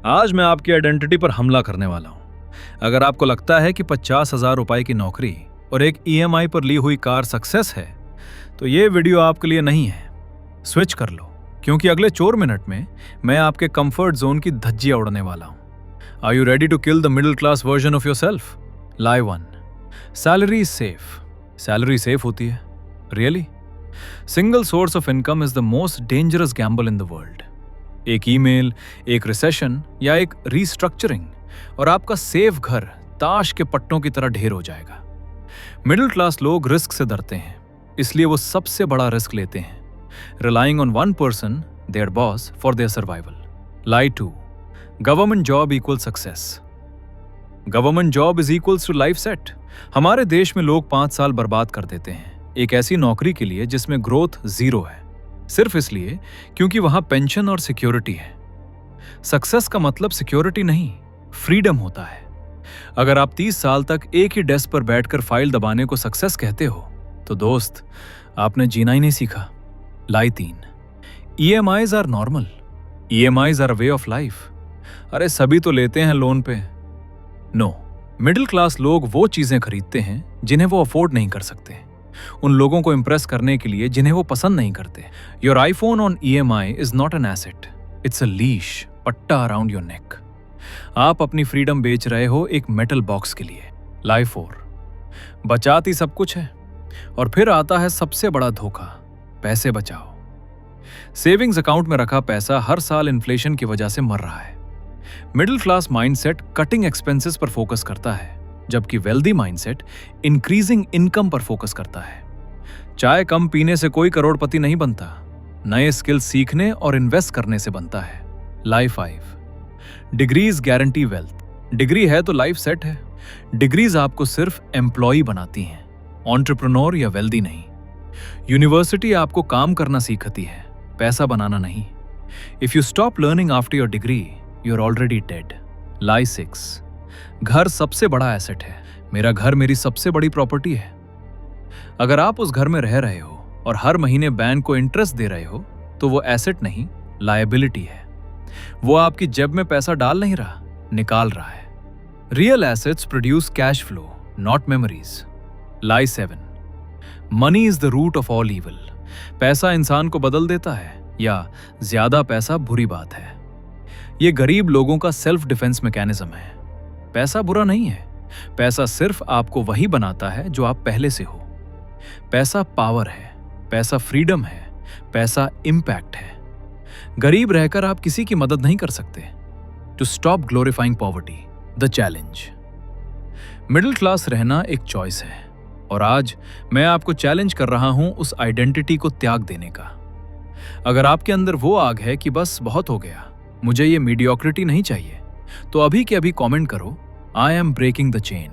आज मैं आपकी आइडेंटिटी पर हमला करने वाला हूं। अगर आपको लगता है कि 50,000 रुपए की नौकरी और एक ईएमआई पर ली हुई कार सक्सेस है, तो ये वीडियो आपके लिए नहीं है। स्विच कर लो, क्योंकि अगले 4 मिनट में मैं आपके कंफर्ट जोन की धज्जियां उड़ने वाला हूं। Are you ready to kill the middle class version of yourself? Lie 1। Salary safe. Salary safe होती है? Really? Single source of income is the most dangerous gamble in the world. एक email, एक recession या एक restructuring और आपका safe घर ताश के पट्टों की तरह ढेर हो जाएगा। मिडिल क्लास लोग रिस्क से डरते हैं, इसलिए वो सबसे बड़ा रिस्क लेते हैं, relying on one person, their boss, for their survival. Lie 2। Government job equal success. Government job is equals to life set. हमारे देश में लोग 5 साल बर्बाद कर देते हैं एक ऐसी नौकरी के लिए जिसमें ग्रोथ 0 है, सिर्फ इसलिए क्योंकि वहां पेंशन और सिक्योरिटी है। सक्सेस का मतलब सिक्योरिटी नहीं, फ्रीडम होता है। अगर आप 30 साल तक एक ही डेस्क पर बैठकर फाइल दबाने को सक्सेस कहते हो, तो दोस्त, आपने जीना ही नहीं सीखा। Lie 3। EMIs are normal. EMIs are a way of life. अरे सभी तो लेते हैं लोन पे। नो, मिडिल क्लास लोग वो चीजें खरीदते हैं जिन्हें वो अफोर्ड नहीं कर सकते, उन लोगों को इंप्रेस करने के लिए जिन्हें वो पसंद नहीं करते। Your iPhone on EMI is not an asset, it's a leash, पट्टा अराउंड योर नेक। आप अपनी फ्रीडम बेच रहे हो एक मेटल बॉक्स के लिए। लाई 4। बचाती सब कुछ है, और फिर आता है सबसे बड़ा धोखा, पैसे बचाओ। सेविंग्स अकाउंट में रखा पैसा हर साल इन्फ्लेशन की वजह से मर रहा है। Middle class mindset cutting expenses पर फोकस करता है, जबकि वेल्दी माइंडसेट इंक्रीजिंग इनकम पर फोकस करता है। चाय कम पीने से कोई करोड़पति नहीं बनता, नए स्किल्स सीखने और इन्वेस्ट करने से बनता है। Life 5। Degrees guarantee wealth. Degree है तो लाइफ सेट है। डिग्रीज आपको सिर्फ एम्प्लॉय बनाती हैं, एंटरप्रेन्योर या वेल्दी नहीं। यूनिवर्सिटी आपको काम करना सीखती है, पैसा बनाना नहीं। If you stop learning after your degree, you are already dead. लाई 6। घर सबसे बड़ा एसेट है। मेरा घर मेरी सबसे बड़ी प्रॉपर्टी है। अगर आप उस घर में रह रहे हो और हर महीने बैंक को इंटरेस्ट दे रहे हो, तो वो एसेट नहीं, लायबिलिटी है। वो आपकी जेब में पैसा डाल नहीं रहा, निकाल रहा है। Real assets produce cash flow, not memories. Lie 7। Money is the root of all evil. पैसा इंसान को बदल देता है, या ज्यादा पैसा बुरी बात है। ये गरीब लोगों का सेल्फ डिफेंस मैकेनिज्म है। पैसा बुरा नहीं है, पैसा सिर्फ आपको वही बनाता है जो आप पहले से हो। पैसा पावर है, पैसा फ्रीडम है, पैसा इंपैक्ट है। गरीब रहकर आप किसी की मदद नहीं कर सकते। To stop glorifying poverty, the challenge. Middle class रहना एक चॉइस है, और आज मैं आपको चैलेंज कर रहा हूं उस आइडेंटिटी को त्याग देने का। अगर आपके अंदर वो आग है कि बस बहुत हो गया, मुझे ये मीडियोक्रिटी नहीं चाहिए, तो अभी के अभी कमेंट करो, I am breaking the chain.